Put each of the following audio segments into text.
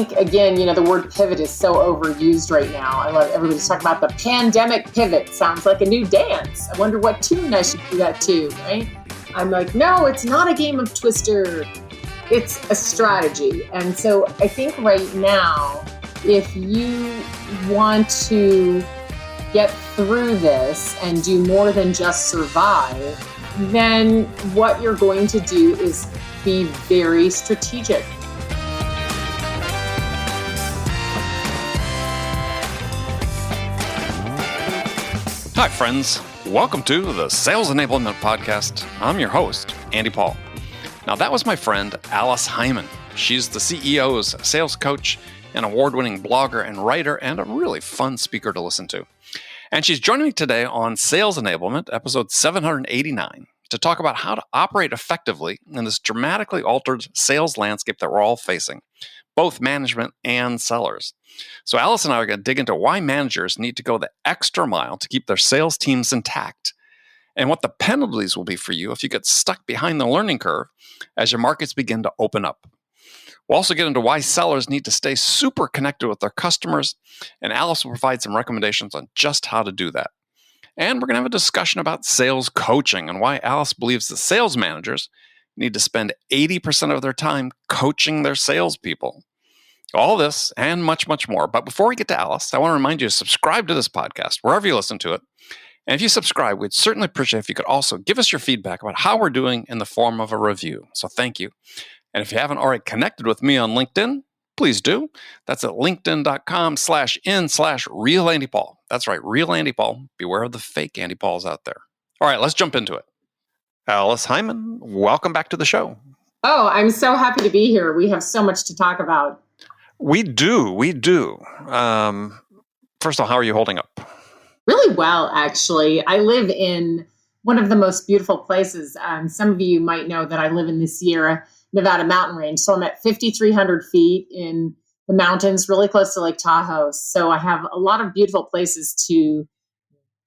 think, again, the word pivot is so overused right now. I love everybody's talking about the pandemic pivot. Sounds like a new dance. I wonder what tune I should do that to, right? I'm like, no, it's not a game of Twister. It's a strategy. And so I think right now, if you want to get through this and do more than just survive, then what you're going to do is be very strategic. Hi, friends. Welcome to the Sales Enablement Podcast. I'm your host, Andy Paul. Now, that was my friend, Alice Heiman. She's the CEO's sales coach, an award-winning blogger and writer, and a really fun speaker to listen to. And she's joining me today on Sales Enablement, episode 789, to talk about how to operate effectively in this dramatically altered sales landscape that we're all facing, both management and sellers. So Alice and I are going to dig into why managers need to go the extra mile to keep their sales teams intact, and what the penalties will be for you if you get stuck behind the learning curve as your markets begin to open up. We'll also get into why sellers need to stay super connected with their customers, and Alice will provide some recommendations on just how to do that. And we're going to have a discussion about sales coaching and why Alice believes that sales managers need to spend 80% of their time coaching their salespeople. All this and much, much more. But before we get to Alice, I want to remind you to subscribe to this podcast, wherever you listen to it. And if you subscribe, we'd certainly appreciate if you could also give us your feedback about how we're doing in the form of a review. So thank you. And if you haven't already connected with me on LinkedIn, please do. That's at linkedin.com/in/real Andy Paul. That's right, real Andy Paul. Beware of the fake Andy Pauls out there. All right, let's jump into it. Alice Heiman, welcome back to the show. Oh, I'm so happy to be here. We have so much to talk about. We do. First of all, how are you holding up? Really well, actually. I live in one of the most beautiful places. Some of you might know that I live in the Sierra Nevada mountain range. So I'm at 5,300 feet in the mountains, really close to Lake Tahoe. So I have a lot of beautiful places to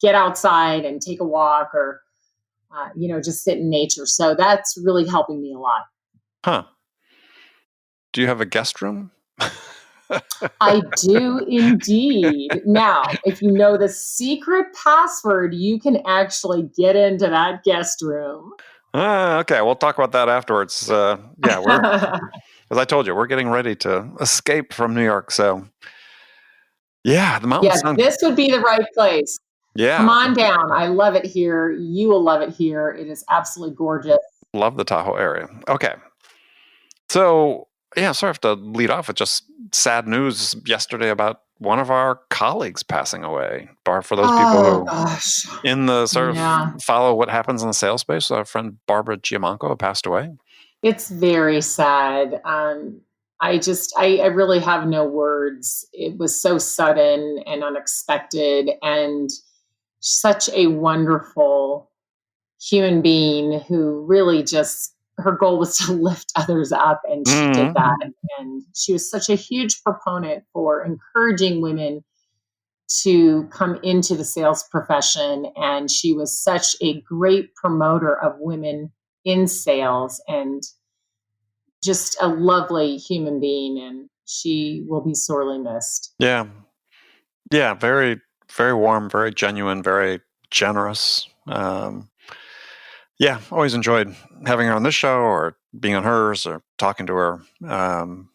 get outside and take a walk or, just sit in nature. So that's really helping me a lot. Huh. Do you have a guest room? I do indeed. Now, if you know the secret password, you can actually get into that guest room. Okay, we'll talk about that afterwards. As I told you, we're getting ready to escape from New York. So, the mountains. Yeah, this would be the right place. Yeah. Come on down. I love it here. You will love it here. It is absolutely gorgeous. Love the Tahoe area. Okay. So, so I have to lead off with just sad news yesterday about one of our colleagues passing away. For those people who in the sort of follow what happens in the sales space, our friend Barbara Giamanco passed away. It's very sad. I really have no words. It was so sudden and unexpected, and such a wonderful human being who really just, her goal was to lift others up, and she did that. And she was such a huge proponent for encouraging women to come into the sales profession. And she was such a great promoter of women in sales and just a lovely human being. And she will be sorely missed. Yeah. Yeah. Very, very warm, very genuine, very generous. Always enjoyed having her on this show or being on hers or talking to her. Well,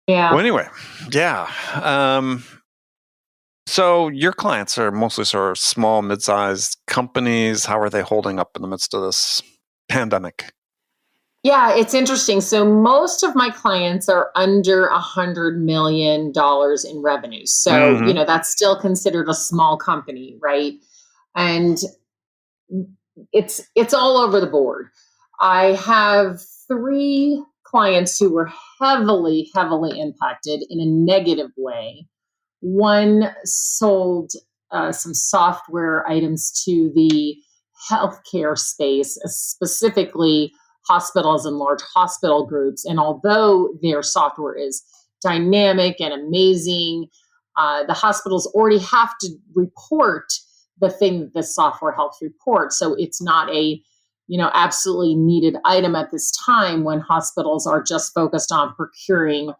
anyway, so your clients are mostly sort of small, mid-sized companies. How are they holding up in the midst of this pandemic? Yeah, it's interesting. So most of my clients are under $100 million in revenue. So, that's still considered a small company, right? And it's all over the board. I have 3 clients who were heavily impacted in a negative way. One sold some software items to the healthcare space, specifically hospitals and large hospital groups. And although their software is dynamic and amazing, the hospitals already have to report the thing that the software helps report. So it's not a absolutely needed item at this time when hospitals are just focused on procuring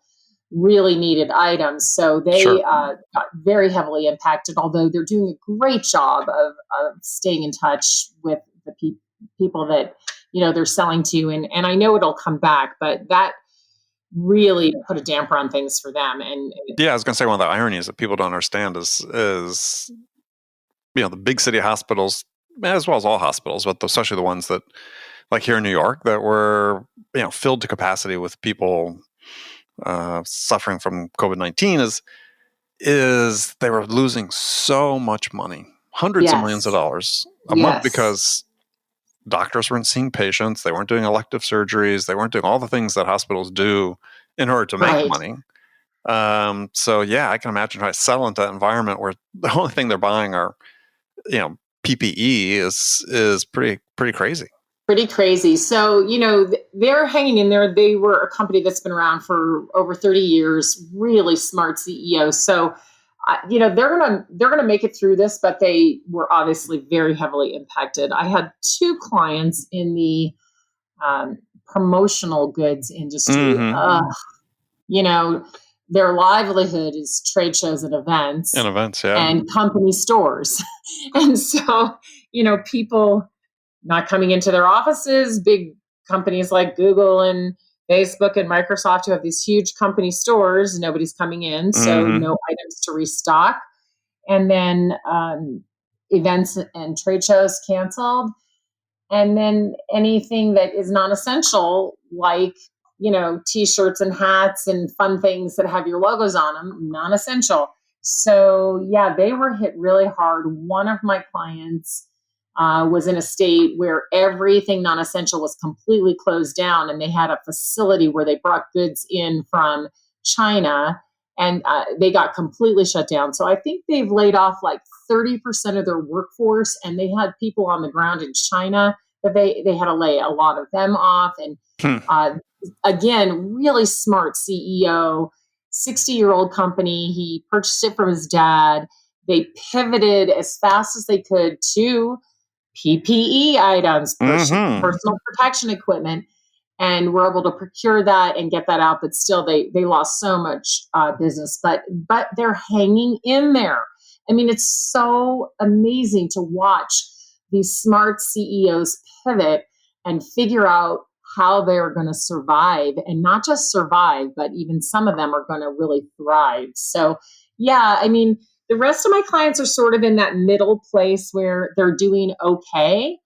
really needed items. So they Sure. got very heavily impacted, although they're doing a great job of staying in touch with the people that, they're selling to. And I know it'll come back, but that really put a damper on things for them. And Yeah, I was going to say one of the ironies that people don't understand is the big city hospitals, as well as all hospitals, but especially the ones that, like here in New York, that were filled to capacity with people suffering from COVID-19, is they were losing so much money, hundreds of millions of yes, dollars a month, yes, because doctors weren't seeing patients, they weren't doing elective surgeries, they weren't doing all the things that hospitals do in order to make right. money. So yeah, I can imagine trying to sell into that environment where the only thing they're buying are, PPE is pretty crazy. Pretty crazy. So, they're hanging in there. They were a company that's been around for over 30 years, really smart CEO. So, they're gonna make it through this, but they were obviously very heavily impacted. I had two clients in the promotional goods industry. Mm-hmm. You know, their livelihood is trade shows and In events events, yeah. and company stores. And so, people not coming into their offices, big companies like Google and Facebook and Microsoft who have these huge company stores, nobody's coming in, so Mm-hmm. no items to restock. And then events and trade shows canceled. And then anything that is non-essential, like, t-shirts and hats and fun things that have your logos on them, non-essential. So yeah, they were hit really hard. One of my clients was in a state where everything non-essential was completely closed down, and they had a facility where they brought goods in from China, and they got completely shut down. So I think they've laid off like 30% of their workforce, and they had people on the ground in China that they had to lay a lot of them off. And Hmm. again, really smart CEO, 60-year-old company. He purchased it from his dad. They pivoted as fast as they could to PPE items, Mm-hmm. personal protection equipment, and were able to procure that and get that out. But still, they lost so much business. But they're hanging in there. I mean, it's so amazing to watch these smart CEOs pivot and figure out how they're going to survive, and not just survive, but even some of them are going to really thrive. So, yeah, I mean, the rest of my clients are sort of in that middle place where they're doing okay,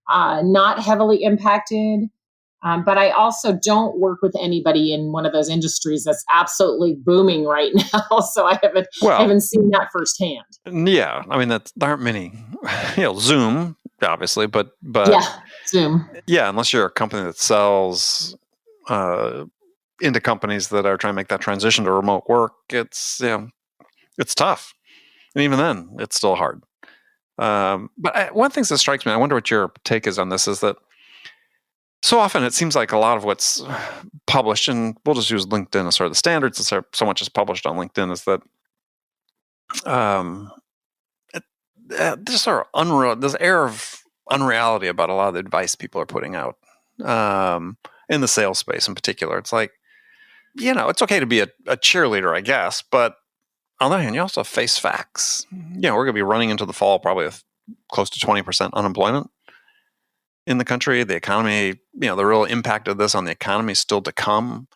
not heavily impacted. But I also don't work with anybody in one of those industries that's absolutely booming right now. So I Well, haven't seen that firsthand. yeah, I mean there aren't many, Zoom obviously, but Yeah, Zoom. yeah, unless you're a company that sells into companies that are trying to make that transition to remote work, it's tough, and even then, it's still hard. But one of the things that strikes me, I wonder what your take is on this, is that so often it seems like a lot of what's published, and we'll just use LinkedIn as sort of the standards, so much is published on LinkedIn, is that this sort of this air of unreality about a lot of the advice people are putting out in the sales space in particular. It's like, it's okay to be a cheerleader, I guess, but on the other hand, you also face facts. We're going to be running into the fall probably with close to 20% unemployment in the country. The economy, the real impact of this on the economy is still to come.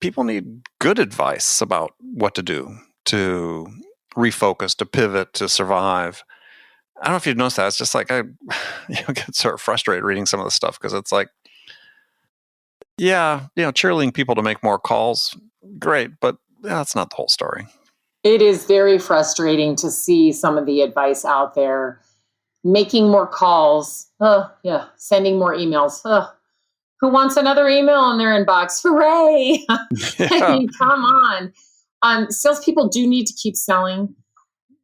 People need good advice about what to do to refocus, to pivot, to survive. I don't know if you've noticed that. It's just like I get sort of frustrated reading some of the stuff, because it's like, cheerleading people to make more calls, great, but that's not the whole story. It is very frustrating to see some of the advice out there. Making more calls. Oh, yeah. Sending more emails. Oh, who wants another email in their inbox? Hooray! I mean, come on. Salespeople do need to keep selling,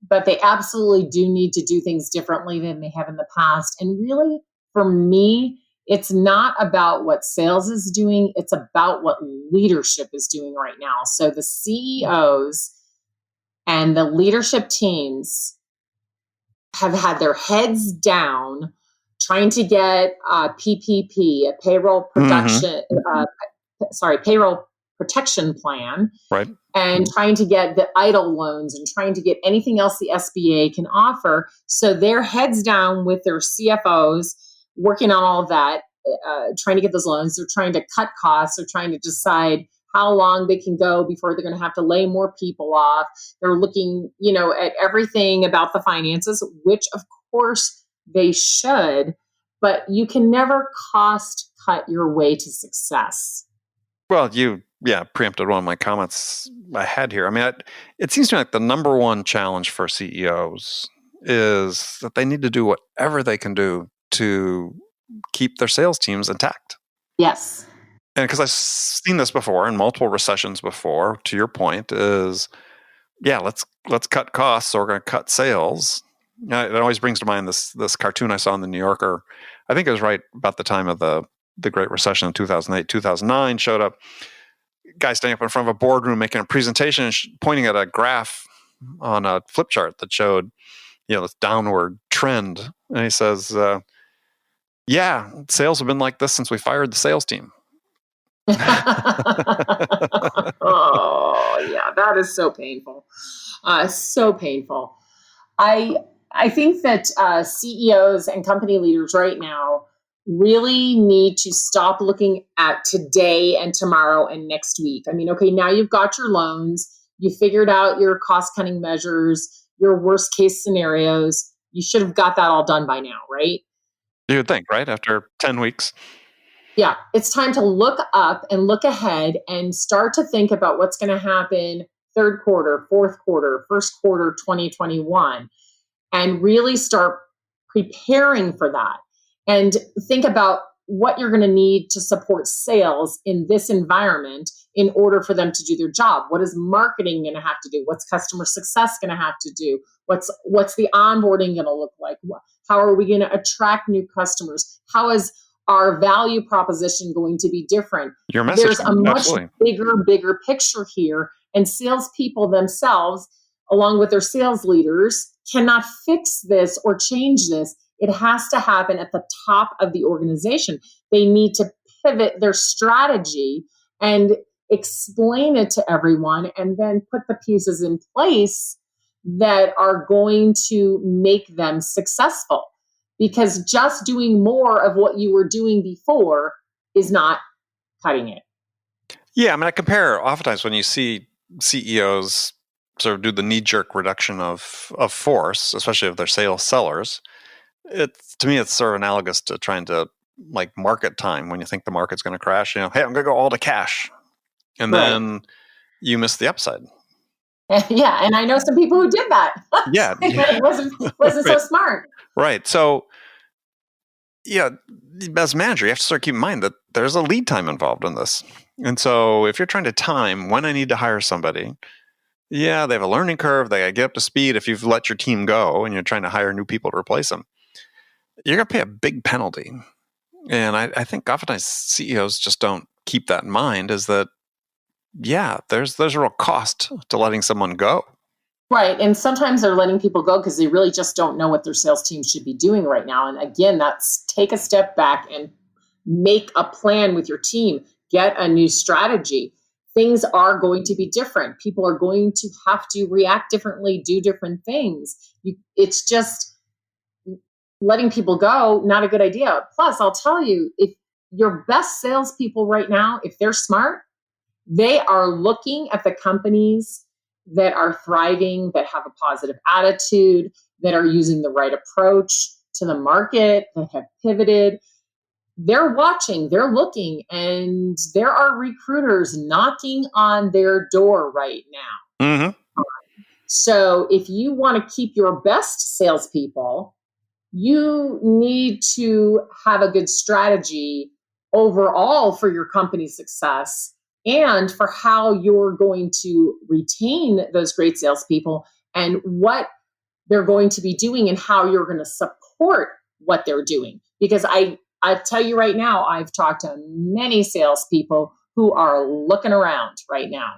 but they absolutely do need to do things differently than they have in the past. And really, for me, it's not about what sales is doing. It's about what leadership is doing right now. So the CEOs and the leadership teams have had their heads down, trying to get PPP, a payroll protection plan, Right. and trying to get the EIDL loans and trying to get anything else the SBA can offer. So they're heads down with their CFOs working on all of that, trying to get those loans. They're trying to cut costs. They're trying to decide how long they can go before they're going to have to lay more people off. They're looking, at everything about the finances, which of course they should, but you can never cost cut your way to success. Well, you preempted one of my comments I had here. I mean, it seems to me like the number one challenge for CEOs is that they need to do whatever they can do to keep their sales teams intact. Yes. And because I've seen this before in multiple recessions before, to your point, is let's cut costs, so we're going to cut sales. It always brings to mind this cartoon I saw in the New Yorker. I think it was right about the time of the Great Recession in 2008, 2009, showed up. Guy standing up in front of a boardroom making a presentation and pointing at a graph on a flip chart that showed, this downward trend. And he says, sales have been like this since we fired the sales team. Oh, yeah, that is so painful. So painful. I think that CEOs and company leaders right now really need to stop looking at today and tomorrow and next week. I mean, okay, now you've got your loans, you figured out your cost-cutting measures, your worst-case scenarios. You should have got that all done by now, right? You would think, right? After 10 weeks. Yeah, it's time to look up and look ahead and start to think about what's going to happen third quarter, fourth quarter, first quarter 2021, and really start preparing for that. And think about what you're going to need to support sales in this environment in order for them to do their job. What is marketing going to have to do? What's customer success going to have to do? What's the onboarding going to look like? How are we going to attract new customers? How is our value proposition going to be different? Your message, there's a much absolutely. bigger picture here, and salespeople themselves, along with their sales leaders, cannot fix this or change this. It has to happen at the top of the organization. They need to pivot their strategy and explain it to everyone, and then put the pieces in place that are going to make them successful. Because just doing more of what you were doing before is not cutting it. Yeah, I mean, I compare oftentimes when you see CEOs sort of do the knee-jerk reduction of force, especially if they're sales sellers. To me, it's sort of analogous to trying to like market time when you think the market's going to crash. Hey, I'm going to go all to cash, and then you miss the upside. Yeah, and I know some people who did that. Yeah, it wasn't so smart. Right. So, as a manager, you have to start keeping in mind that there's a lead time involved in this. And so if you're trying to time when I need to hire somebody, they have a learning curve. They got to get up to speed. If you've let your team go and you're trying to hire new people to replace them, you're going to pay a big penalty. And I think oftentimes CEOs just don't keep that in mind, is that, there's a real cost to letting someone go. Right. And sometimes they're letting people go because they really just don't know what their sales team should be doing right now. And again, that's take a step back and make a plan with your team. Get a new strategy. Things are going to be different. People are going to have to react differently, do different things. It's just letting people go, not a good idea. Plus, I'll tell you, if your best salespeople right now, if they're smart, they are looking at the companies that are thriving, that have a positive attitude, that are using the right approach to the market, that have pivoted. They're watching, they're looking, and there are recruiters knocking on their door right now. Mm-hmm. So if you want to keep your best salespeople, you need to have a good strategy overall for your company's success and for how you're going to retain those great salespeople and what they're going to be doing and how you're going to support what they're doing. Because I tell you right now, I've talked to many salespeople who are looking around right now.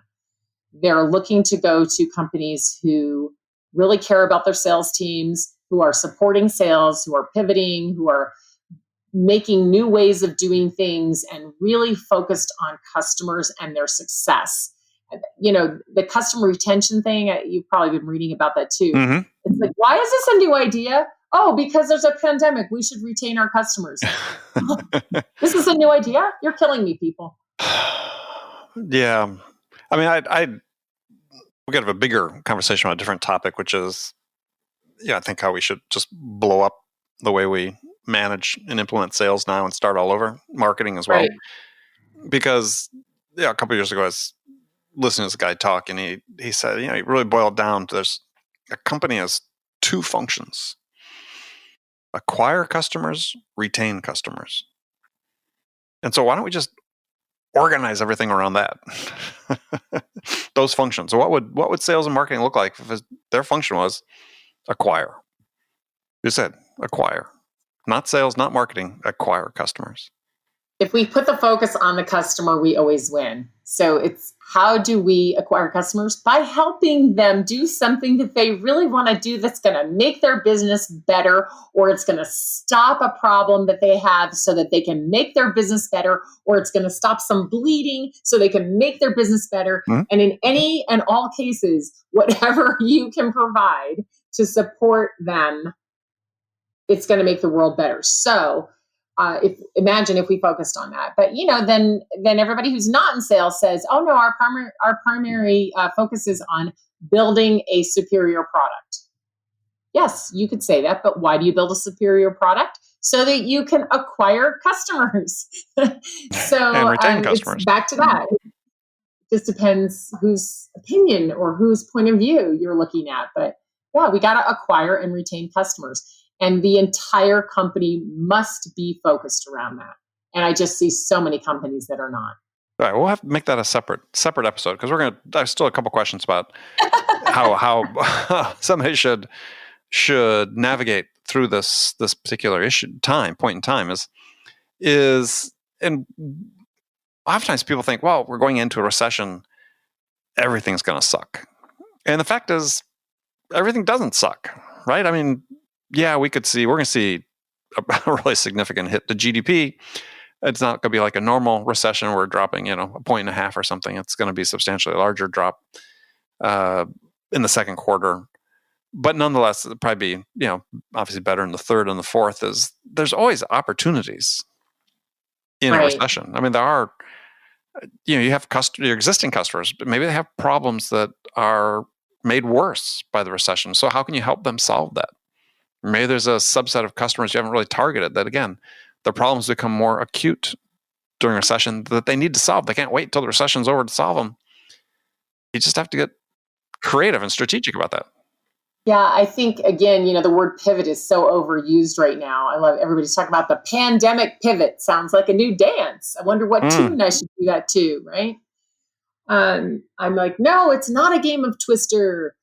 They're looking to go to companies who really care about their sales teams, who are supporting sales, who are pivoting, who are making new ways of doing things and really focused on customers and their success. The customer retention thing, you've probably been reading about that too. Mm-hmm. It's like, why is this a new idea? Oh, because there's a pandemic. We should retain our customers. This is a new idea? You're killing me, people. Yeah. I mean, we got to have a bigger conversation on a different topic, which is, I think how we should just blow up the way we manage and implement sales now and start all over, marketing as well. Right. Because, a couple of years ago, I was listening to this guy talk, and he said, he really boiled down to a company has two functions: acquire customers, retain customers. And so why don't we just organize everything around that? Those functions. So what would sales and marketing look like if their function was acquire? You said acquire. Not sales, not marketing, acquire customers. If we put the focus on the customer, we always win. So it's, how do we acquire customers? By helping them do something that they really want to do that's going to make their business better, or it's going to stop a problem that they have so that they can make their business better, or it's going to stop some bleeding so they can make their business better. Mm-hmm. And in any and all cases, whatever you can provide to support them, it's going to make the world better. So imagine if we focused on that. But then everybody who's not in sales says, "Oh no, our primary focus is on building a superior product." Yes, you could say that, but why do you build a superior product? So that you can acquire customers. And retain customers. It's back to that. It just depends whose opinion or whose point of view you're looking at. But yeah, we got to acquire and retain customers. And the entire company must be focused around that. And I just see so many companies that are not. All right, we'll have to make that a separate episode, because I have still a couple questions about how somebody should navigate through this particular point in time is, and oftentimes people think, well, we're going into a recession, everything's going to suck. And the fact is, everything doesn't suck, right? I mean, yeah, we're going to see a really significant hit to GDP. It's not going to be like a normal recession. We're dropping, 1.5 or something. It's going to be a substantially larger drop in the second quarter. But nonetheless, it'll probably be, obviously better in the third and the fourth. There's always opportunities in a recession. I mean, there are, you have your existing customers, but maybe they have problems that are made worse by the recession. So how can you help them solve that? Maybe there's a subset of customers you haven't really targeted that, again, their problems become more acute during a recession that they need to solve. They can't wait until the recession's over to solve them. You just have to get creative and strategic about that. Yeah, I think, again, the word pivot is so overused right now. I love everybody's talking about the pandemic pivot. Sounds like a new dance. I wonder what tune I should do that to, right? I'm like, no, it's not a game of Twister.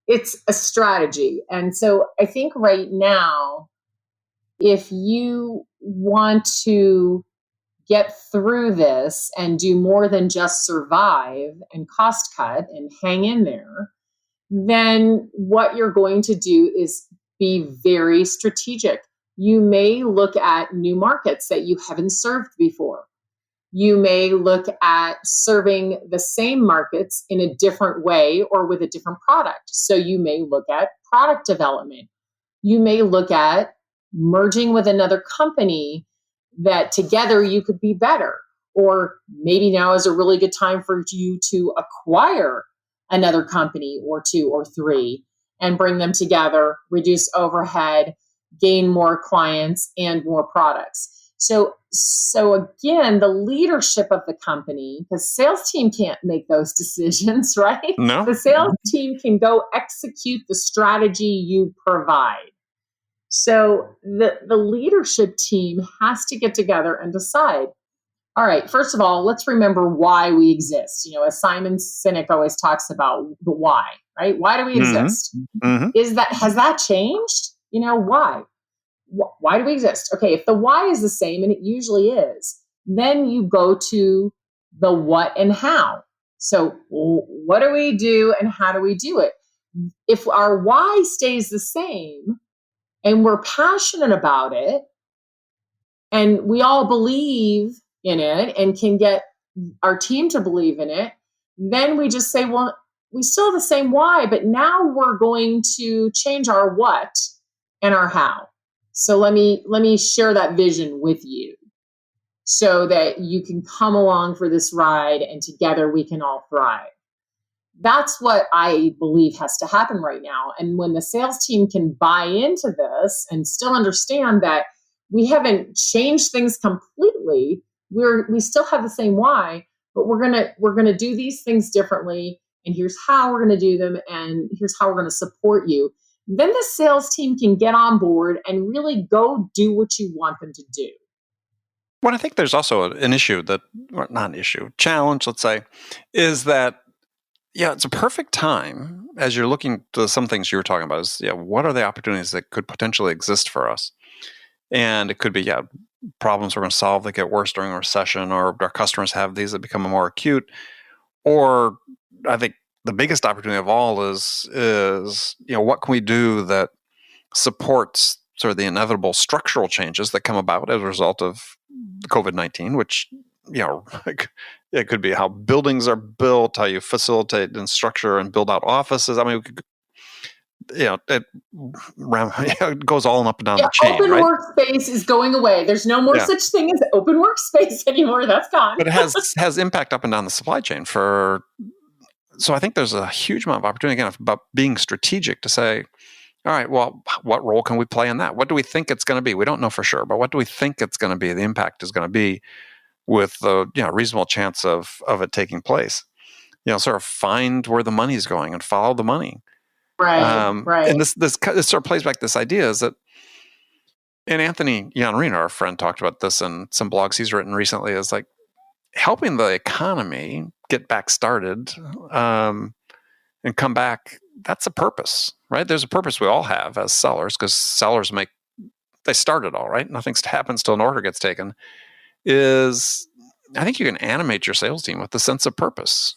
It's a strategy. And so I think right now, if you want to get through this and do more than just survive and cost cut and hang in there, then what you're going to do is be very strategic. You may look at new markets that you haven't served before. You may look at serving the same markets in a different way or with a different product. So you may look at product development. You may look at merging with another company that together you could be better. Or maybe now is a really good time for you to acquire another company or two or three and bring them together, reduce overhead, gain more clients and more products. So again, the leadership of the company, the sales team can't make those decisions, right? No. The sales team can go execute the strategy you provide. So the leadership team has to get together and decide, all right, first of all, let's remember why we exist. As Simon Sinek always talks about, the why, right? Why do we exist? Mm-hmm. Has that changed? Why? Why do we exist? Okay, if the why is the same, and it usually is, then you go to the what and how. So what do we do and how do we do it? If our why stays the same and we're passionate about it, and we all believe in it and can get our team to believe in it, then we just say, well, we still have the same why, but now we're going to change our what and our how. So let me share that vision with you so that you can come along for this ride and together we can all thrive. That's what I believe has to happen right now. And when the sales team can buy into this and still understand that we haven't changed things completely, we still have the same why, but we're gonna do these things differently, and here's how we're gonna do them, and here's how we're gonna support you. Then the sales team can get on board and really go do what you want them to do. Well, I think there's also an issue or not an issue, challenge, let's say, is that, yeah, it's a perfect time as you're looking to some things you were talking about is, what are the opportunities that could potentially exist for us? And it could be, problems we're going to solve that get worse during a recession, or our customers have these that become more acute. Or I think the biggest opportunity of all is what can we do that supports sort of the inevitable structural changes that come about as a result of COVID-19, which, it could be how buildings are built, how you facilitate and structure and build out offices. I mean, it goes all up and down the chain. Open right? workspace is going away. There's no more such thing as open workspace anymore. That's gone. But it has impact up and down the supply chain so I think there's a huge amount of opportunity, again, about being strategic to say, all right, well, what role can we play in that? What do we think it's going to be? We don't know for sure, but what do we think it's going to be? The impact is going to be with the reasonable chance of it taking place. Sort of find where the money is going and follow the money. Right. And this sort of plays back this idea is that, and Anthony Iannarino, our friend, talked about this in some blogs he's written recently, is like helping the economy get back started and come back. That's a purpose, right? There's a purpose we all have as sellers, because sellers they start it all, right? Nothing happens till an order gets taken. I think you can animate your sales team with a sense of purpose.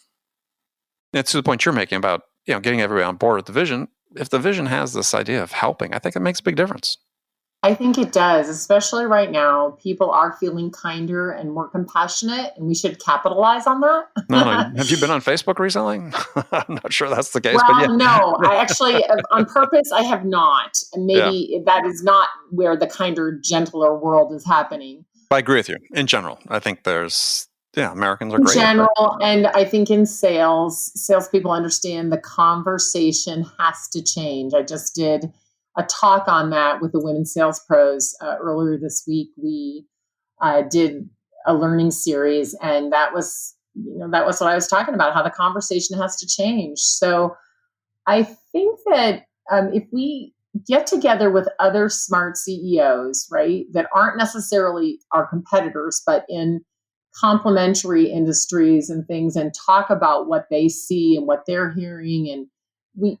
It's to the point you're making about getting everybody on board with the vision. If the vision has this idea of helping, I think it makes a big difference. I think it does, especially right now. People are feeling kinder and more compassionate, and we should capitalize on that. No. Have you been on Facebook recently? I'm not sure that's the case. Well, but no, I actually, on purpose, I have not. And maybe that is not where the kinder, gentler world is happening. I agree with you. In general, I think there's, Americans are great. In general, and I think in salespeople understand the conversation has to change. I just did a talk on that with the Women Sales Pros earlier this week. We did a learning series, and that was what I was talking about, how the conversation has to change. So I think that if we get together with other smart CEOs, right, that aren't necessarily our competitors, but in complementary industries and things, and talk about what they see and what they're hearing, and we,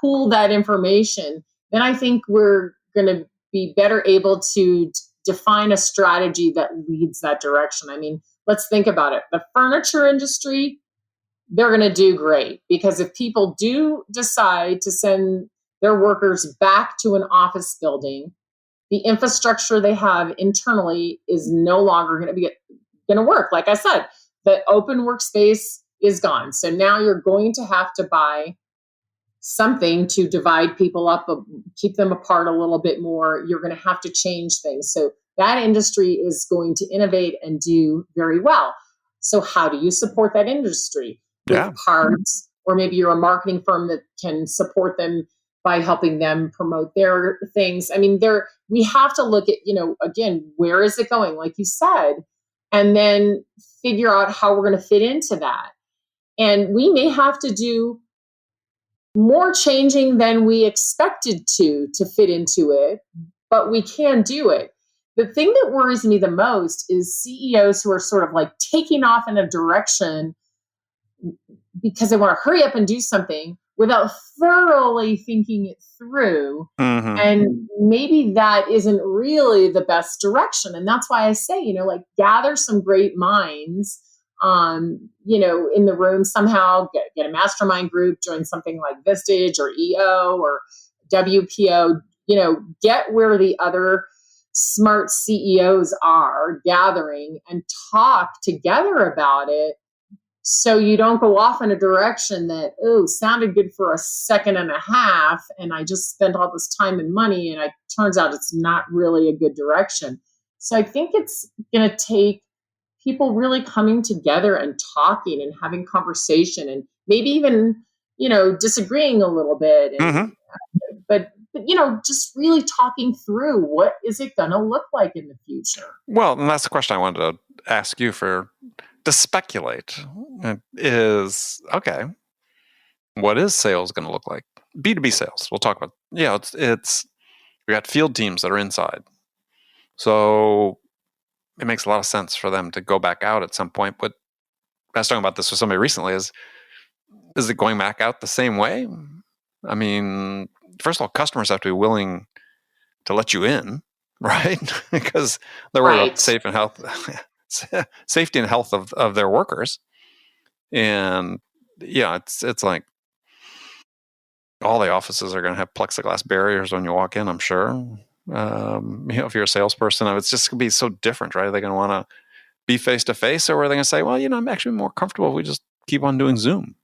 pool that information, then I think we're going to be better able to define a strategy that leads that direction. I mean, let's think about it. The furniture industry, they're going to do great, because if people do decide to send their workers back to an office building, the infrastructure they have internally is no longer going to work. Like I said, the open workspace is gone. So now you're going to have to buy something to divide people up, keep them apart a little bit more. You're going to have to change things. So that industry is going to innovate and do very well. So how do you support that industry? With parts, or maybe you're a marketing firm that can support them by helping them promote their things. I mean, we have to look at, again, where is it going, like you said, and then figure out how we're going to fit into that. And we may have to do more changing than we expected to fit into it, but we can do it. The thing that worries me the most is CEOs who are sort of like taking off in a direction because they want to hurry up and do something without thoroughly thinking it through. Mm-hmm. And maybe that isn't really the best direction. And that's why I say, gather some great minds, in the room somehow, get a mastermind group, join something like Vistage or EO or WPO, get where the other smart CEOs are gathering and talk together about it, so you don't go off in a direction that, oh, sounded good for a second and a half, and I just spent all this time and money, and it turns out it's not really a good direction. So I think it's going to take people really coming together and talking and having conversation, and maybe even, disagreeing a little bit, and but just really talking through what is it going to look like in the future. Well, and that's the question I wanted to ask you to speculate is, okay, what is sales going to look like? B2B sales, we'll talk about. Yeah, it's we got field teams that are inside. So it makes a lot of sense for them to go back out at some point. But I was talking about this with somebody recently, is it going back out the same way? I mean, first of all, customers have to be willing to let you in, right? Because they're worried about safety and health of their workers. And yeah, it's like all the offices are going to have plexiglass barriers when you walk in, I'm sure. If you're a salesperson, it's just going to be so different, right? Are they going to want to be face to face, or are they going to say, well, I'm actually more comfortable if we just keep on doing Zoom?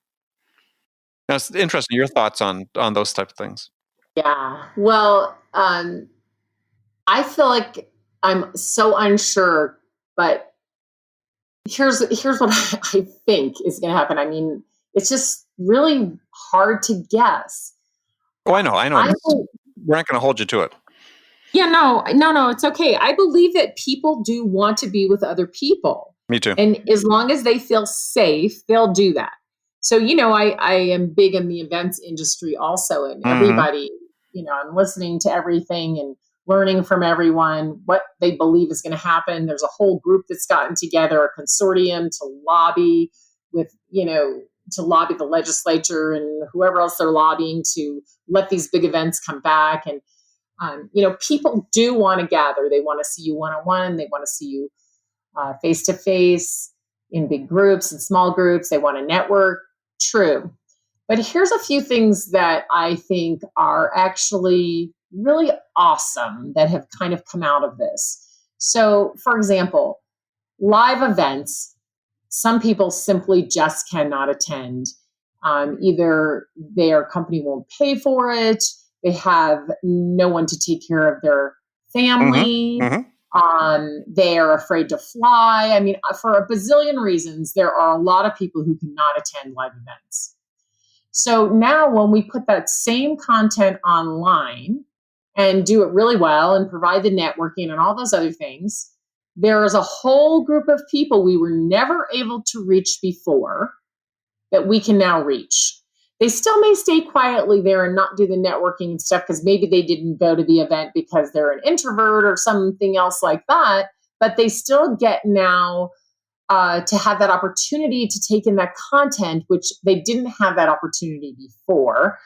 Now, it's interesting, your thoughts on those type of things. Yeah. Well, I feel like I'm so unsure, but here's what I think is going to happen. I mean, it's just really hard to guess. Oh, I know. We're not going to hold you to it. Yeah, no, it's okay. I believe that people do want to be with other people. Me too. And as long as they feel safe, they'll do that. So, I am big in the events industry also, and everybody, I'm listening to everything and learning from everyone what they believe is going to happen. There's a whole group that's gotten together, a consortium to lobby to lobby the legislature and whoever else they're lobbying to let these big events come back. And, people do want to gather. They want to see you one-on-one. They want to see you face-to-face, in big groups and small groups. They want to network. True. But here's a few things that I think are actually really awesome that have kind of come out of this. So, for example, live events, some people simply just cannot attend. Either their company won't pay for it, they have no one to take care of their family, they are afraid to fly. I mean, for a bazillion reasons, there are a lot of people who cannot attend live events. So now when we put that same content online and do it really well and provide the networking and all those other things, there is a whole group of people we were never able to reach before that we can now reach. They still may stay quietly there and not do the networking and stuff because maybe they didn't go to the event because they're an introvert or something else like that, but they still get now to have that opportunity to take in that content, which they didn't have that opportunity before.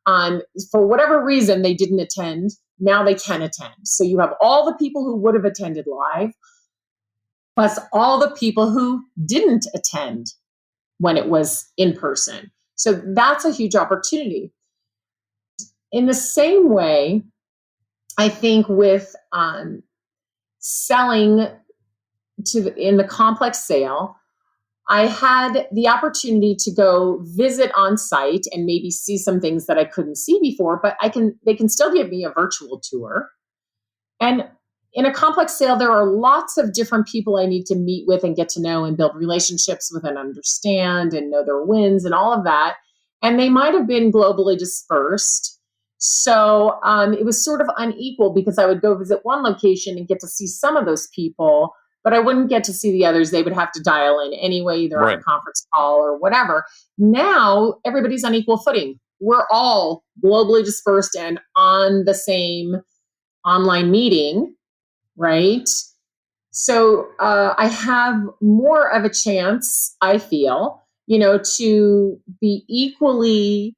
For whatever reason, they didn't attend. Now they can attend. So you have all the people who would have attended live, plus all the people who didn't attend when it was in person. So that's a huge opportunity. In the same way, I think with selling in the complex sale, I had the opportunity to go visit on site and maybe see some things that I couldn't see before, but they can still give me a virtual tour. And in a complex sale, there are lots of different people I need to meet with and get to know and build relationships with and understand and know their wins and all of that. And they might have been globally dispersed. So it was sort of unequal because I would go visit one location and get to see some of those people, but I wouldn't get to see the others. They would have to dial in anyway, either on a conference call or whatever. Now, everybody's on equal footing. We're all globally dispersed and on the same online meeting, right? So I have more of a chance, I feel, to be equally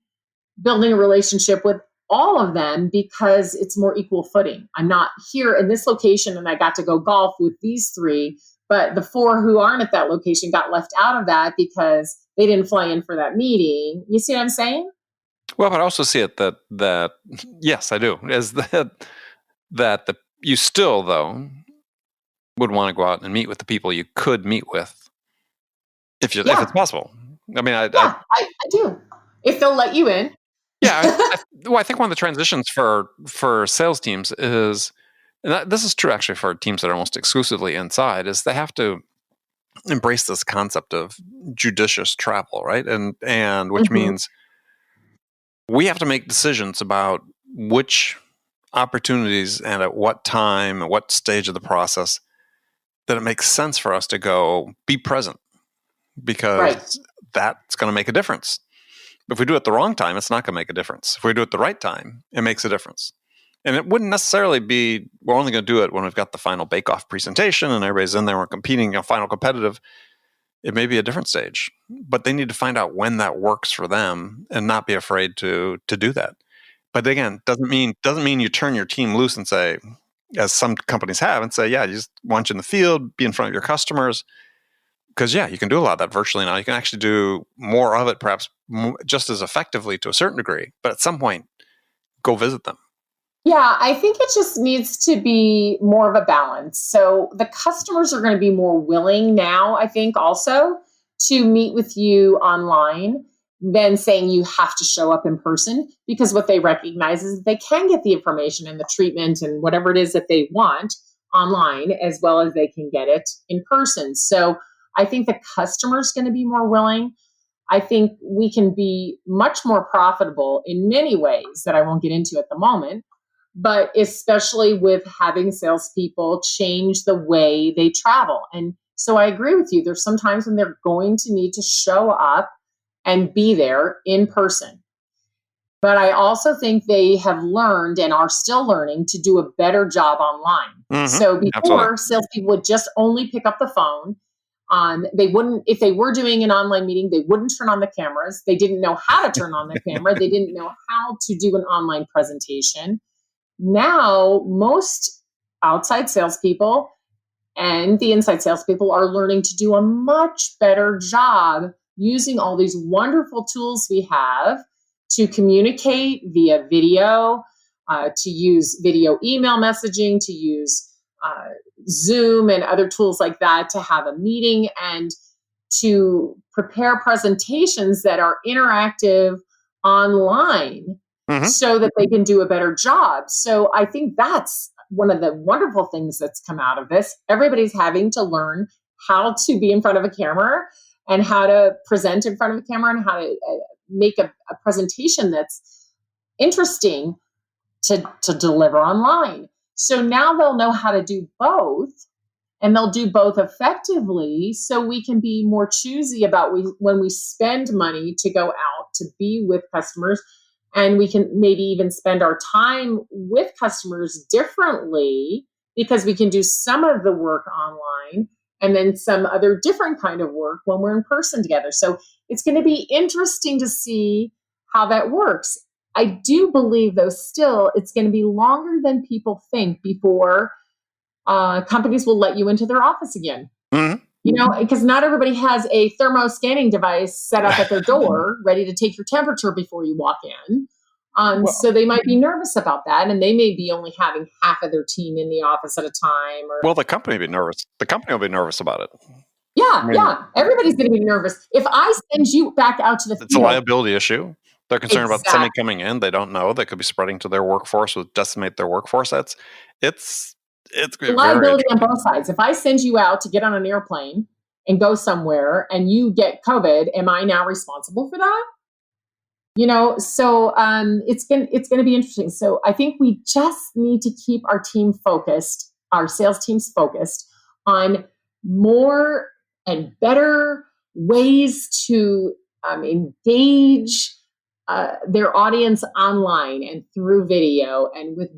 building a relationship with all of them because it's more equal footing. I'm not here in this location and I got to go golf with these three, but the four who aren't at that location got left out of that because they didn't fly in for that meeting. You see what I'm saying? Well, but I also see it that yes, I do, is that you still, though, would want to go out and meet with the people you could meet with if it's possible. I mean, I do. If they'll let you in. Yeah. I think one of the transitions for sales teams is, and this is true actually for teams that are almost exclusively inside, is they have to embrace this concept of judicious travel, right? And which means we have to make decisions about which opportunities and at what time, at what stage of the process that it makes sense for us to go be present, because that's going to make a difference. If we do it at the wrong time, it's not going to make a difference. If we do it at the right time, it makes a difference. And it wouldn't necessarily be, we're only going to do it when we've got the final bake-off presentation and everybody's in there, we're competing, final competitive. It may be a different stage, but they need to find out when that works for them and not be afraid to do that. But again, doesn't mean you turn your team loose and say, as some companies have, and say, yeah, you just want you in the field, be in front of your customers. Because, you can do a lot of that virtually now. You can actually do more of it, perhaps just as effectively to a certain degree. But at some point, go visit them. Yeah, I think it just needs to be more of a balance. So the customers are going to be more willing now, I think, also to meet with you online than saying you have to show up in person, because what they recognize is that they can get the information and the treatment and whatever it is that they want online as well as they can get it in person. So I think the customer is going to be more willing. I think we can be much more profitable in many ways that I won't get into at the moment, but especially with having salespeople change the way they travel. And so I agree with you. There's some times when they're going to need to show up and be there in person. But I also think they have learned and are still learning to do a better job online. So before, salespeople would just only pick up the phone. They wouldn't, if they were doing an online meeting, they wouldn't turn on the cameras. They didn't know how to turn on the camera. They didn't know how to do an online presentation. Now, most outside salespeople and the inside salespeople are learning to do a much better job using all these wonderful tools we have to communicate via video, to use video email messaging, to use Zoom and other tools like that to have a meeting and to prepare presentations that are interactive online so that they can do a better job. So I think that's one of the wonderful things that's come out of this. Everybody's having to learn how to be in front of a camera and how to present in front of a camera and how to make a presentation that's interesting to deliver online. So now they'll know how to do both, and they'll do both effectively, so we can be more choosy about when we spend money to go out to be with customers, and we can maybe even spend our time with customers differently because we can do some of the work online and then some other different kind of work when we're in person together. So it's going to be interesting to see how that works. I do believe, though, still it's going to be longer than people think before companies will let you into their office again. Because not everybody has a thermo scanning device set up at their door ready to take your temperature before you walk in. So they might be nervous about that, and they may be only having half of their team in the office at a time. Well, the company will be nervous. The company will be nervous about it. Yeah. Everybody's going to be nervous. If I send you back out to the field, it's a liability issue. They're concerned about somebody coming in. They don't know. They could be spreading to their workforce, would decimate their workforce. It's liability on both sides. If I send you out to get on an airplane and go somewhere and you get COVID, am I now responsible for that? So it's going to be interesting. So I think we just need to keep our team focused, our sales teams focused on more and better ways to engage their audience online and through video and with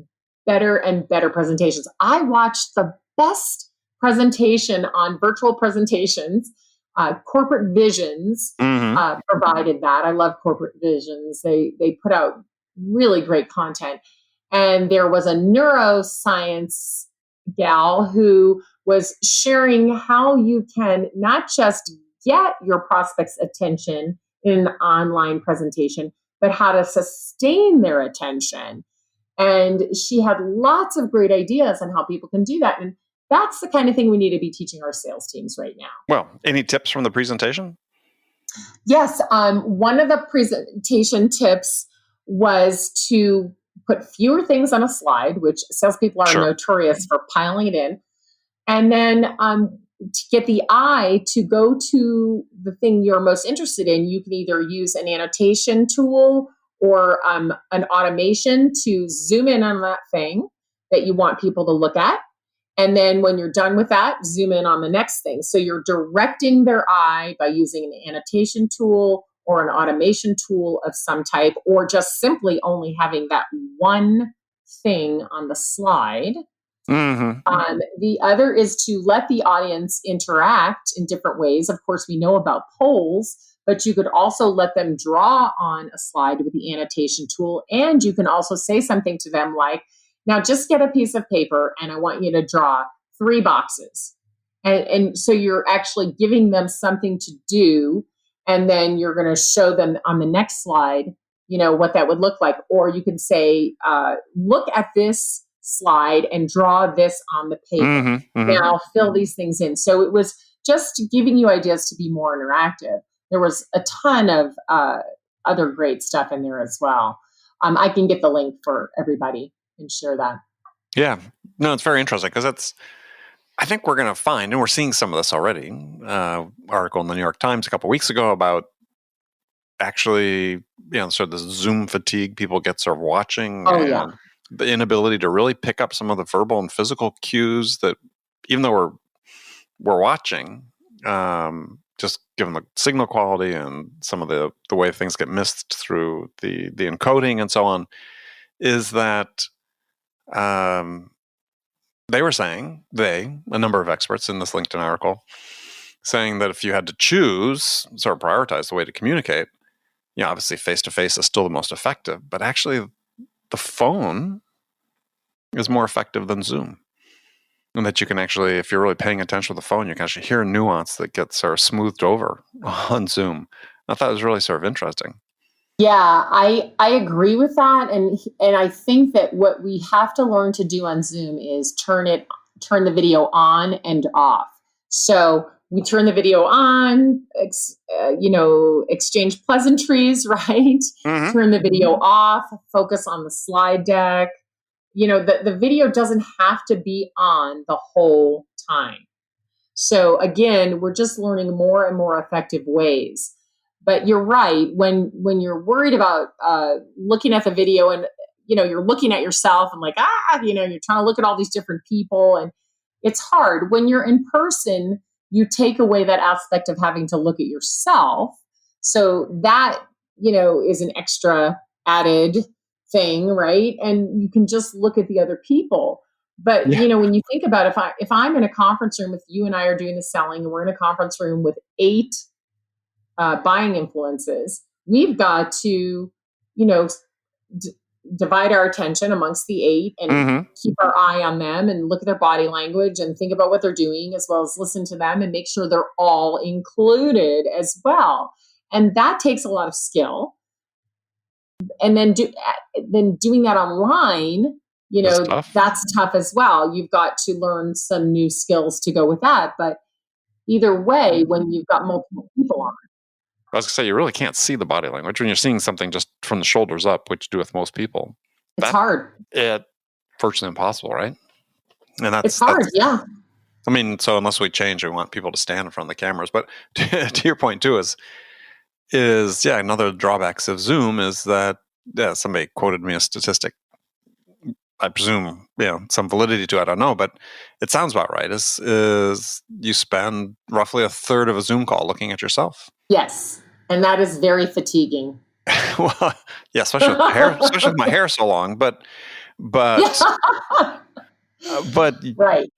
better and better presentations. I watched the best presentation on virtual presentations. Corporate Visions provided that. I love Corporate Visions. They put out really great content. And there was a neuroscience gal who was sharing how you can not just get your prospects' attention in an online presentation, but how to sustain their attention. And she had lots of great ideas on how people can do that. And that's the kind of thing we need to be teaching our sales teams right now. Well, any tips from the presentation? Yes. One of the presentation tips was to put fewer things on a slide, which salespeople are notorious for piling it in. And then to get the eye to go to the thing you're most interested in, you can either use an annotation tool or an automation to zoom in on that thing that you want people to look at. And then when you're done with that, zoom in on the next thing. So you're directing their eye by using an annotation tool or an automation tool of some type, or just simply only having that one thing on the slide. Mm-hmm. The other is to let the audience interact in different ways. Of course, we know about polls, but you could also let them draw on a slide with the annotation tool. And you can also say something to them like, now just get a piece of paper and I want you to draw 3 boxes. And so you're actually giving them something to do. And then you're going to show them on the next slide, what that would look like. Or you can say, look at this slide and draw this on the paper. Mm-hmm. Mm-hmm. Now fill these things in. So it was just giving you ideas to be more interactive. There was a ton of other great stuff in there as well. I can get the link for everybody and share that. Yeah. No, it's very interesting because I think we're going to find, and we're seeing some of this already, article in the New York Times a couple of weeks ago about actually, sort of the Zoom fatigue people get sort of watching. The inability to really pick up some of the verbal and physical cues that, even though we're watching, just given the signal quality and some of the way things get missed through the encoding and so on, is that they were saying, a number of experts in this LinkedIn article, saying that if you had to choose, sort of prioritize the way to communicate, obviously face-to-face is still the most effective, but actually the phone is more effective than Zoom. And that you can actually, if you're really paying attention to the phone, you can actually hear nuance that gets sort of smoothed over on Zoom. I thought it was really sort of interesting. Yeah, I agree with that. And I think that what we have to learn to do on Zoom is turn the video on and off. So we turn the video on, exchange pleasantries, right? Mm-hmm. Turn the video off, focus on the slide deck. The video doesn't have to be on the whole time. So again, we're just learning more and more effective ways. But you're right, when you're worried about looking at the video and, you're looking at yourself and like, you're trying to look at all these different people. And it's hard. When you're in person, you take away that aspect of having to look at yourself. So that, is an extra added thing, right? And you can just look at the other people. But, when you think about if I'm in a conference room with you and I are doing the selling and we're in a conference room with 8 buying influences, we've got to, divide our attention amongst the 8 and keep our eye on them and look at their body language and think about what they're doing, as well as listen to them and make sure they're all included as well. And that takes a lot of skill. And then doing that online, that's tough as well. You've got to learn some new skills to go with that. But either way, when you've got multiple people on, I was going to say, you really can't see the body language when you're seeing something just from the shoulders up, which you do with most people. It's hard. It's virtually impossible, right? And it's hard, yeah. I mean, so unless we change, we want people to stand in front of the cameras. But to your point too, is another drawbacks of Zoom is that somebody quoted me a statistic. I presume some validity to it, I don't know, but it sounds about right. Is you spend roughly a third of a Zoom call looking at yourself. Yes, and that is very fatiguing. Well, yeah, especially with my hair so long. But right.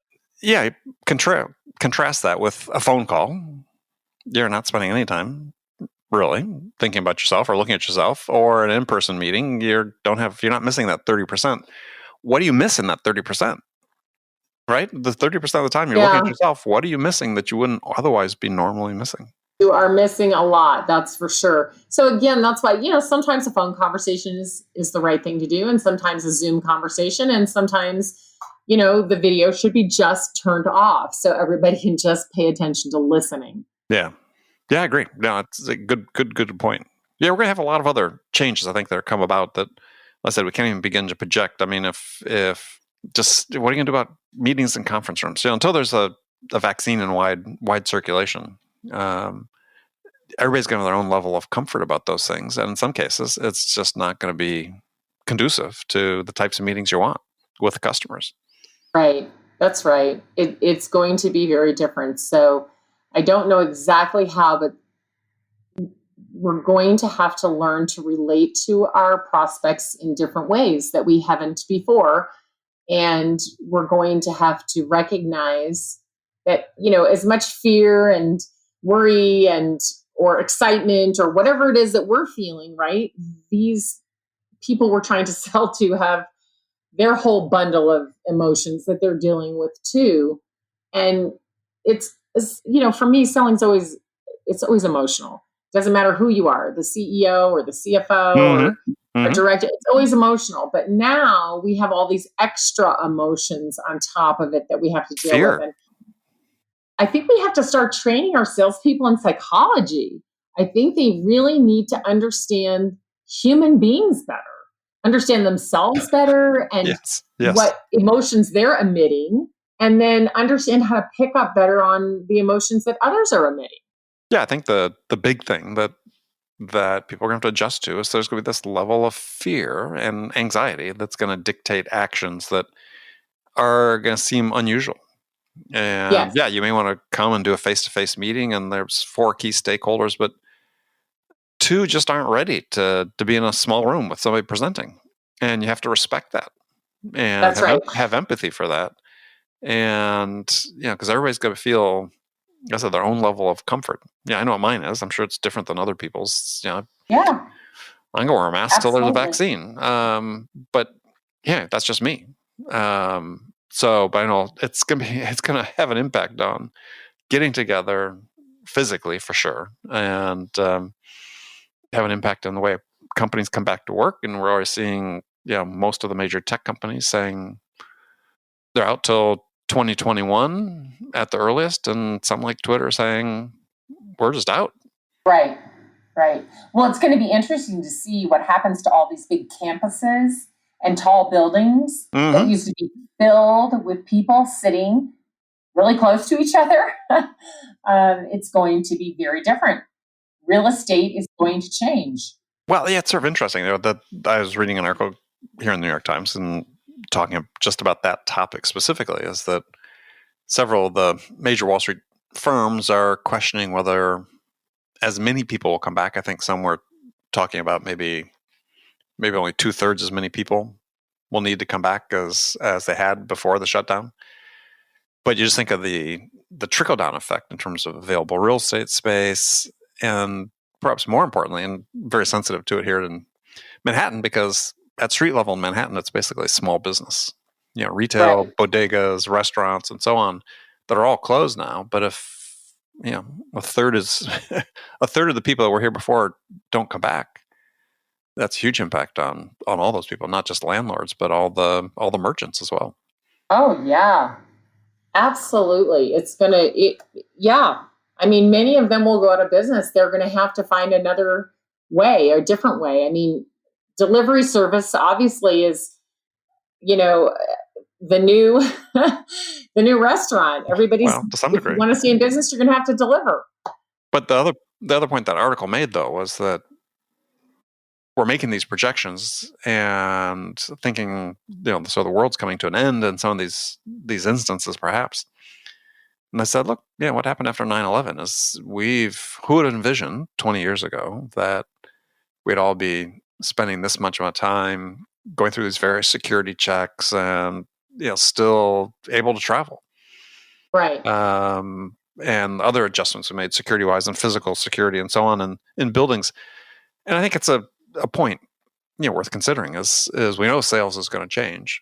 Yeah, contrast that with a phone call. You're not spending any time really thinking about yourself or looking at yourself, or an in-person meeting. You're not missing that 30%. What do you miss in that 30%? Right? The 30% of the time you're looking at yourself, what are you missing that you wouldn't otherwise be normally missing? You are missing a lot, that's for sure. So again, that's why, sometimes a phone conversation is the right thing to do, and sometimes a Zoom conversation, and sometimes, the video should be just turned off so everybody can just pay attention to listening. Yeah. Yeah, I agree. No, it's a good point. Yeah, we're going to have a lot of other changes, I think, that are come about that, like I said, we can't even begin to project. I mean, if just what are you going to do about meetings in conference rooms? Until there's a vaccine in wide circulation, everybody's going to have their own level of comfort about those things. And in some cases, it's just not going to be conducive to the types of meetings you want with the customers. Right. That's right. It's going to be very different. So I don't know exactly how, but we're going to have to learn to relate to our prospects in different ways that we haven't before. And we're going to have to recognize that, as much fear and worry or excitement or whatever it is that we're feeling, right? These people we're trying to sell to have their whole bundle of emotions that they're dealing with too. And it's for me, selling's always emotional. Doesn't matter who you are, the CEO or the CFO or a director, it's always emotional. But now we have all these extra emotions on top of it that we have to deal with. And I think we have to start training our salespeople in psychology. I think they really need to understand human beings better, understand themselves better, and yes. what emotions they're emitting, and then understand how to pick up better on the emotions that others are emitting. Yeah, I think the big thing that people are going to have to adjust to is there's going to be this level of fear and anxiety that's going to dictate actions that are going to seem unusual. And yeah, you may want to come and do a face-to-face meeting, and there's 4 key stakeholders, but 2 just aren't ready to be in a small room with somebody presenting, and you have to respect that and have empathy for that. And because everybody's got to feel, I said, their own level of comfort. Yeah, I know what mine is. I'm sure it's different than other people's. Yeah, I'm gonna wear a mask till there's a vaccine. But yeah, that's just me. But I know it's gonna have an impact on getting together physically for sure, and have an impact on the way companies come back to work. And we're already seeing, most of the major tech companies saying they're out till 2021 at the earliest, and some like Twitter saying we're just out. Right. Well, it's going to be interesting to see what happens to all these big campuses and tall buildings that used to be filled with people sitting really close to each other. It's going to be very different. Real estate is going to change. Well, yeah, it's sort of interesting. That I was reading an article here in the New York Times and talking just about that topic specifically, is that several of the major Wall Street firms are questioning whether as many people will come back. I think some were talking about maybe only 2/3 as many people will need to come back as they had before the shutdown. But you just think of the trickle-down effect in terms of available real estate space, and perhaps more importantly, and very sensitive to it here in Manhattan, because at street level in Manhattan, it's basically small business, retail, bodegas, restaurants, and so on, that are all closed now. But if a third of the people that were here before don't come back, that's a huge impact on all those people, not just landlords, but all the merchants as well. Oh yeah, absolutely. Yeah. I mean, many of them will go out of business. They're going to have to find another way, a different way. I mean, delivery service obviously is, the new the new restaurant. Everybody's, to some degree, if you want to stay in business, you're going to have to deliver. But the other point that article made, though, was that we're making these projections and thinking, so the world's coming to an end in some of these instances, perhaps. And I said, look, what happened after 9/11 is who would have envisioned 20 years ago that we'd all be spending this much amount of time going through these various security checks and, still able to travel. Right. And other adjustments we made security-wise and physical security and so on in buildings. And I think it's a point, worth considering is we know sales is going to change.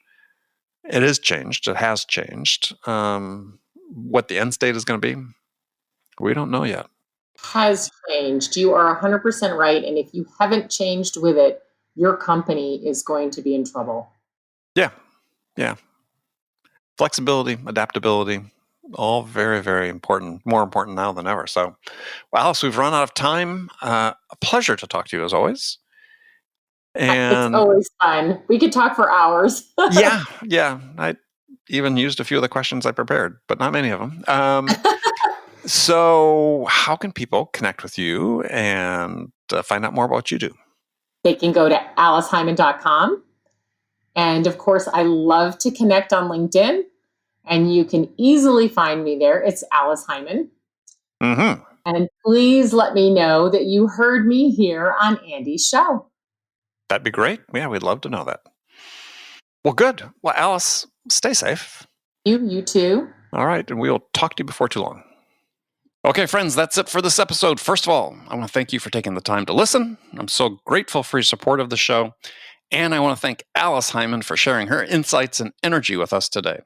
It is changed. It has changed. What the end state is going to be, we don't know yet. Has changed. You are 100% right. And if you haven't changed with it, your company is going to be in trouble. Yeah. Yeah. Flexibility, adaptability, all very, very important, more important now than ever. So, well, Alice, we've run out of time. A pleasure to talk to you as always. It's And always fun. We could talk for hours. yeah. I even used a few of the questions I prepared, but not many of them. So how can people connect with you and find out more about what you do? They can go to aliceheiman.com. And of course, I love to connect on LinkedIn, and you can easily find me there. It's Alice Heiman. Mm-hmm. And please let me know that you heard me here on Andy's show. That'd be great. Yeah, we'd love to know that. Well, good. Well, Alice, stay safe. You too. All right. And we'll talk to you before too long. Okay, friends, that's it for this episode. First of all, I want to thank you for taking the time to listen. I'm so grateful for your support of the show. And I want to thank Alice Heiman for sharing her insights and energy with us today.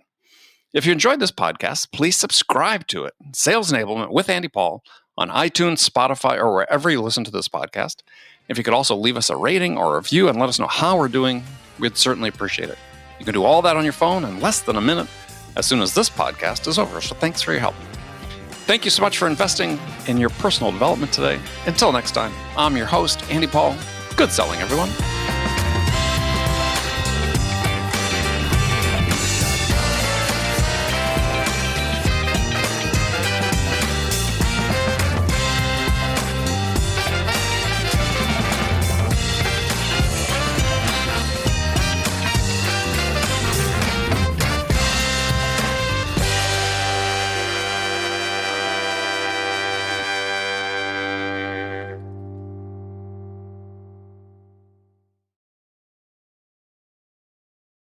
If you enjoyed this podcast, please subscribe to it, Sales Enablement with Andy Paul, on iTunes, Spotify, or wherever you listen to this podcast. If you could also leave us a rating or a review and let us know how we're doing, we'd certainly appreciate it. You can do all that on your phone in less than a minute as soon as this podcast is over. So thanks for your help. Thank you so much for investing in your personal development today. Until next time, I'm your host, Andy Paul. Good selling, everyone.